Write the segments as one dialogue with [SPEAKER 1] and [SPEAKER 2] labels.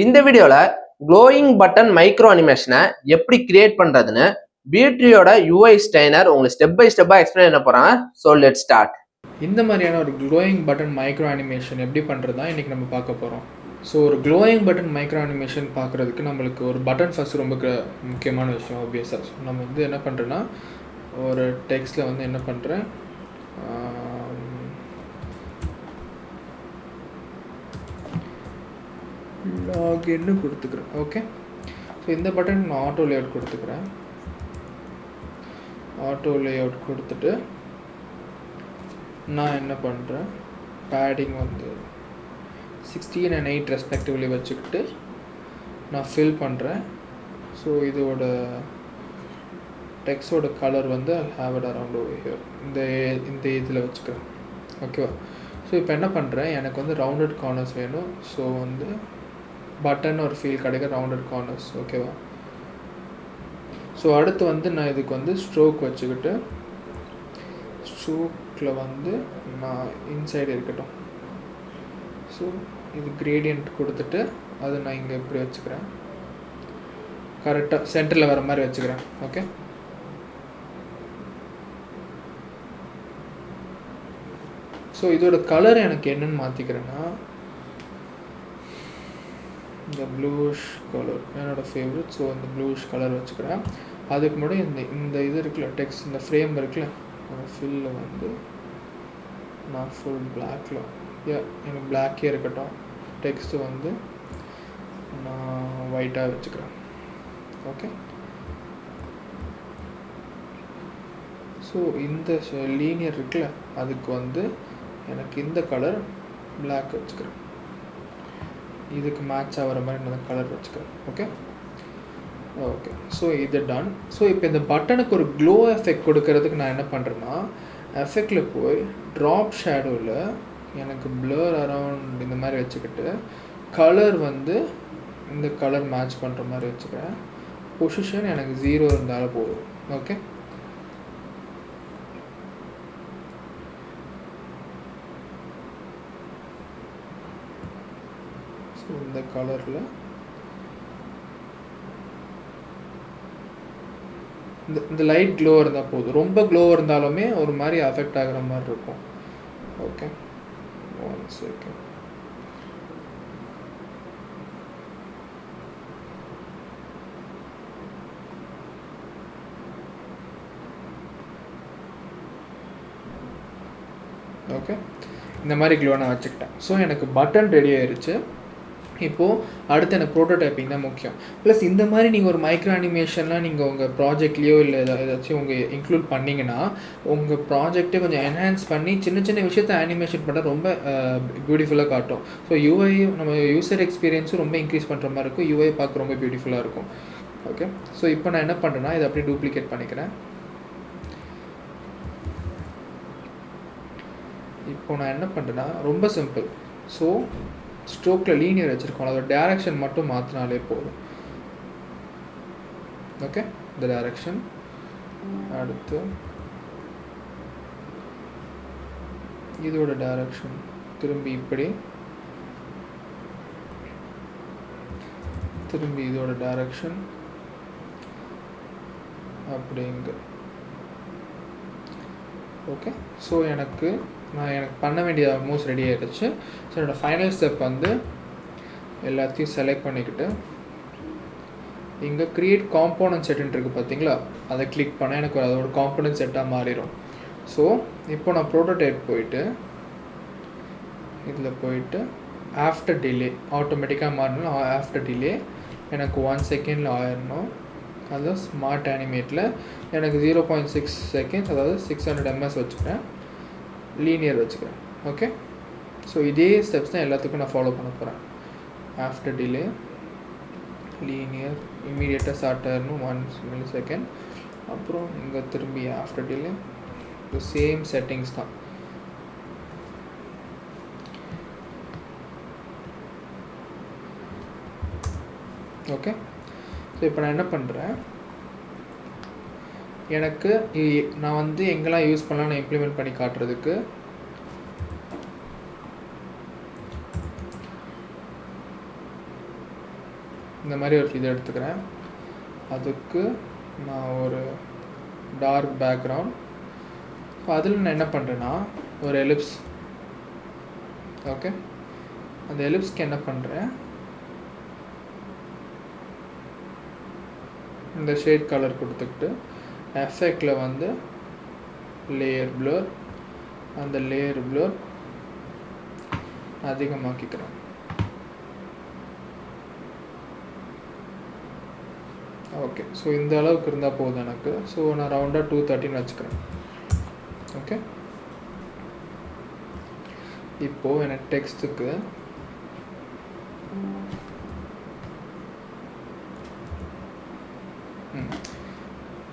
[SPEAKER 1] இந்த வீடியோல glowing button micro அனிமேஷனை எப்படி கிரியேட் பண்றதுன்னு BTreeயோட UI ஸ்டைனர் உங்களுக்கு ஸ்டெப் பை ஸ்டெப்பா எக்ஸ்பிளைன் பண்ண போறாங்க. So let's start.
[SPEAKER 2] இந்த மாதிரியான ஒரு க்ளோயிங் பட்டன் மைக்ரோ அனிமேஷன் எப்படி பண்ணுறது தான் இன்றைக்கி நம்ம பார்க்க போகிறோம். ஸோ ஒரு க்ளோயிங் பட்டன் மைக்ரோ அனிமேஷன் பார்க்குறதுக்கு நம்மளுக்கு ஒரு பட்டன் ஃபஸ்ட் ரொம்ப முக்கியமான விஷயம் ஆப்வியஸாக. ஸோ நம்ம வந்து என்ன பண்ணுறேன்னா ஒரு டெக்ஸ்ட்டில் வந்து என்ன பண்ணுறேன், லாகின்னு கொடுத்துக்கிறேன். ஓகே, ஸோ இந்த பட்டன் நான் ஆட்டோ லேஅவுட் கொடுத்துக்கிறேன். ஆட்டோ லேஅவுட் கொடுத்துட்டு நான் என்ன பண்ணுறேன், பேடிங் வந்து 16 and 8 ரெஸ்பெக்டிவ்லி வச்சுக்கிட்டு நான் ஃபில் பண்ணுறேன். ஸோ இதோட டெக்ஸ்டோட கலர் வந்து have it around over here, இந்த இதில் வச்சுக்கிறேன். ஓகேவா? ஸோ இப்போ என்ன பண்ணுறேன், எனக்கு வந்து ரவுண்டட் கார்னர்ஸ் வேணும். ஸோ வந்து பட்டன் ஒரு ஃபீல் கிடைக்க ரவுண்டட் கார்னர்ஸ். ஓகேவா? ஸோ அடுத்து வந்து நான் இதுக்கு வந்து ஸ்ட்ரோக் வச்சுக்கிட்டு ஸ்ட்ரோக்கில் வந்து நான் இன்சைடு இருக்கட்டும். ஸோ இது கிரேடியன்ட் கொடுத்துட்டு அதை நான் இங்கே இப்படி வச்சுக்கிறேன், கரெக்டாக சென்டரில் வர மாதிரி வச்சுக்கிறேன். ஓகே, ஸோ இதோட கலர் எனக்கு என்னென்னு மாற்றிக்கிறேன்னா இந்த ப்ளூஷ் கலர் என்னோடய ஃபேவரட். ஸோ இந்த ப்ளூஷ் கலர் வச்சுக்கிறேன். அதுக்கு முன்னாடி இந்த இது இருக்குல்ல, டெக்ஸ்ட் இந்த ஃப்ரேம் இருக்குல்ல, அந்த ஃபில்ல வந்து நான் ஃபுல் பிளாக்கில் எனக்கு பிளாக்கே இருக்கட்டும். டெக்ஸ்ட்டு வந்து நான் ஒயிட்டாக வச்சுக்கிறேன். ஓகே, ஸோ இந்த லீனியர் இருக்குல்ல, அதுக்கு வந்து எனக்கு இந்த கலர் பிளாக் வச்சுக்கிறேன். இதுக்கு மேட்ச் ஆகிற மாதிரி நான் கலர் வச்சுக்கிறேன். ஓகே ஓகே, ஸோ இது டன். ஸோ இப்போ இந்த பட்டனுக்கு ஒரு க்ளோ எஃபெக்ட் கொடுக்கறதுக்கு நான் என்ன பண்ணுறேன்னா, எஃபெக்டில் போய் ட்ராப் ஷேடோவில் எனக்கு ப்ளர் அரவுண்ட் இந்த மாதிரி வச்சுக்கிட்டு கலர் வந்து இந்த கலர் மேட்ச் பண்ணுற மாதிரி வச்சுக்கிறேன். பொசிஷன் எனக்கு 0 இருந்தாலும் போதும். ஓகே, ஸோ இந்த கலரில் இந்த லைட் க்ளோ இருந்தால் போதும். ரொம்ப க்ளோ இருந்தாலுமே ஒரு மாதிரி அஃபெக்ட் ஆகிற மாதிரி இருக்கும். Okay, 1 second. ஓகே, இந்த மாதிரி க்ளோ நான் வச்சுக்கிட்டேன். ஸோ எனக்கு பட்டன் ரெடி ஆயிடுச்சு. இப்போது அடுத்து எனக்கு ப்ரோட்டோடைப்பிங் தான் முக்கியம். ப்ளஸ் இந்த மாதிரி நீங்கள் ஒரு மைக்ரோ அனிமேஷன்லாம் நீங்கள் உங்கள் ப்ராஜெக்ட்லேயோ இல்லை ஏதாச்சும் உங்கள் இன்க்ளூட் பண்ணிங்கன்னா உங்கள் ப்ராஜெக்டே கொஞ்சம் என்ஹான்ஸ் பண்ணி சின்ன சின்ன விஷயத்தை அனிமேஷன் பண்ண ரொம்ப பியூட்டிஃபுல்லாக காட்டும். ஸோ யூஐ நம்ம யூசர் எக்ஸ்பீரியன்ஸும் ரொம்ப இன்க்ரீஸ் பண்ணுற மாதிரி இருக்கும். யூஐ பார்க்க ரொம்ப பியூட்டிஃபுல்லாக இருக்கும். ஓகே, ஸோ இப்போ நான் என்ன பண்ணுறேன்னா இதை அப்படியே டூப்ளிகேட் பண்ணிக்கிறேன். இப்போ நான் என்ன பண்ணுறேன்னா ரொம்ப சிம்பிள். ஸோ ஸ்ட்ரோக்கில் லீனியர் வச்சுருக்கோம், அதோட டேரெக்ஷன் மட்டும் மாற்றினாலே போதும். ஓகே, இந்த டேரெக்ஷன். அடுத்து இதோட டேரெக்ஷன் திரும்பி இப்படி, திரும்பி இதோட டேரெக்ஷன் அப்படிங்க. ஓகே, ஸோ எனக்கு பண்ண வேண்டிய ஆல்மோஸ்ட் ரெடி ஆகிடுச்சு. ஸோ என்னோடய ஃபைனல் ஸ்டெப் வந்து எல்லாத்தையும் செலக்ட் பண்ணிக்கிட்டு இங்கே க்ரியேட் காம்போனன்ட் செட்டுன்னு இருக்குது பார்த்தீங்களா, அதை கிளிக் பண்ணால் எனக்கு அதோட காம்போனன்ட் செட்டாக மாறிடும். ஸோ இப்போ நான் ப்ரோட்டோடைப் போயிட்டு இதில் போயிட்டு ஆஃப்டர் டிலே ஆட்டோமேட்டிக்காக மாறணும். ஆஃப்டர் டிலே எனக்கு 1 செகண்டில் ஆயிடணும். அதுவும் ஸ்மார்ட் அனிமேட்டில் எனக்கு 0.6 செகண்ட்ஸ், அதாவது 600 ms வச்சுக்கிறேன். லீனியர் வச்சுக்கிறேன். ஓகே, ஸோ இதே ஸ்டெப்ஸ் தான் எல்லாத்துக்கும் நான் ஃபாலோ பண்ண போகிறேன். ஆஃப்டர் டிலே, லீனியர், இம்மீடியட்டாக ஸ்டார்ட் ஆகணும் 1 millisecond. அப்புறம் இங்கே திரும்பி ஆஃப்டர் டிலே சேம் செட்டிங்ஸ் தான். ஓகே, ஸோ இப்போ நான் என்ன பண்ணுறேன், எனக்கு நான் வந்து எங்கெல்லாம் யூஸ் பண்ணலாம் நான் இம்ப்ளிமெண்ட் பண்ணி காட்டுறதுக்கு இந்த மாதிரி ஒரு இது எடுத்துக்கிறேன். அதுக்கு நான் ஒரு டார்க் பேக்ரவுண்ட். அதில் நான் என்ன பண்ணுறேன்னா ஒரு எலிப்ஸ். ஓகே, அந்த எலிப்ஸ்க்கு என்ன பண்ணுறேன், இந்த ஷேட் கலர் கொடுத்துக்கிட்டு எஃபெக்டில் வந்து லேயர் ப்ளர், அந்த லேயர் ப்ளர் அதிகமாக்கிக்கிறேன். ஓகே, ஸோ இந்த அளவுக்கு இருந்தால் போதும் எனக்கு. ஸோ நான் ரவுண்டாக 213 வச்சுக்கிறேன். ஓகே, இப்போது எனக்கு டெக்ஸ்ட்டுக்கு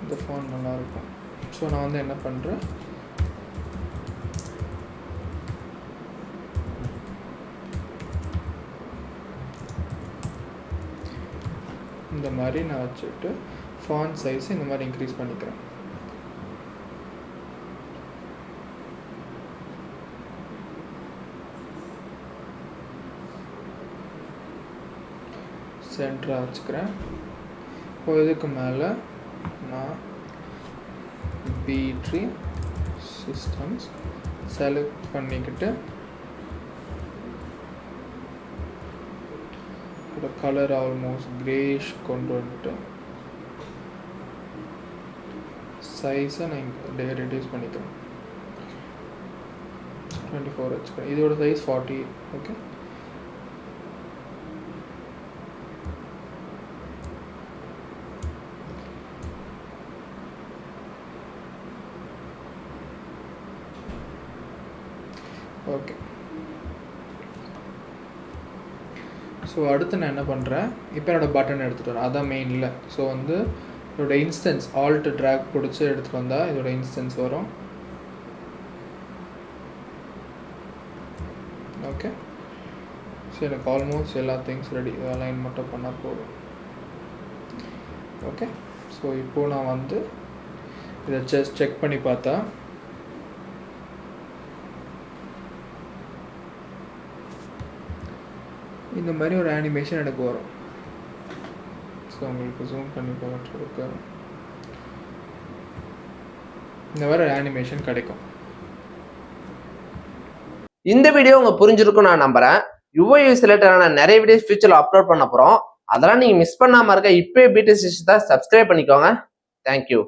[SPEAKER 2] இந்த ஃபாண்ட் நல்லாயிருக்கும். ஸோ நான் வந்து என்ன பண்ணுறேன், இந்த மாதிரி நான் வச்சுட்டு ஃபாண்ட் சைஸ் இந்த மாதிரி இன்க்ரீஸ் பண்ணிக்கிறேன். சென்டராக வச்சுக்கிறேன். இப்போ இதுக்கு மேலே நான் BTree Systems செலக்ட் பண்ணிக்கிட்டு கலர் ஆல்மோஸ்ட் கிரேஷ் கொண்டு வந்துட்டு சைஸை நான் ரெடியூஸ் பண்ணிக்கிறேன். 24 வச்சுக்கிறேன். இதோட சைஸ் 40. Okay, okay. ஸோ அடுத்து நான் என்ன பண்ணுறேன், இப்போ என்னோடய பட்டன் எடுத்துகிட்டு வரேன். அதான் மெயினில். ஸோ வந்து இதோட இன்ஸ்டன்ஸ் ஆல்ட் ட்ராக் பிடிச்சி எடுத்துகிட்டு வந்தால் இதோட இன்ஸ்டன்ஸ் வரும். ஓகே, ஸோ எனக்கு ஆல்மோஸ்ட் எல்லா திங்ஸ் ரெடி. அலைன் மட்டும் பண்ணால் போதும். ஓகே, ஸோ இப்போது நான் வந்து இதை ஜஸ்ட் செக் பண்ணி பார்த்தா இந்த மாதிரி ஒரு அனிமேஷன் எனக்கு வரும். ஸோ உங்களுக்கு ஜூம் பண்ணி பார்த்துருக்க இந்த மாதிரி அனிமேஷன் கிடைக்கும்.
[SPEAKER 1] இந்த வீடியோ உங்களுக்கு புரிஞ்சிருக்கும் நான் நம்புறேன். யூஐ ரிலேட்டடான நிறைய வீடியோஸ் ஃபியூச்சர்ல அப்லோட் பண்ண போறோம். அதெல்லாம் நீங்க மிஸ் பண்ணாம இருக்க இப்பவே BTree சிஸ்டத்தை சப்ஸ்கிரைப் பண்ணிக்கோங்க. தேங்க்யூ.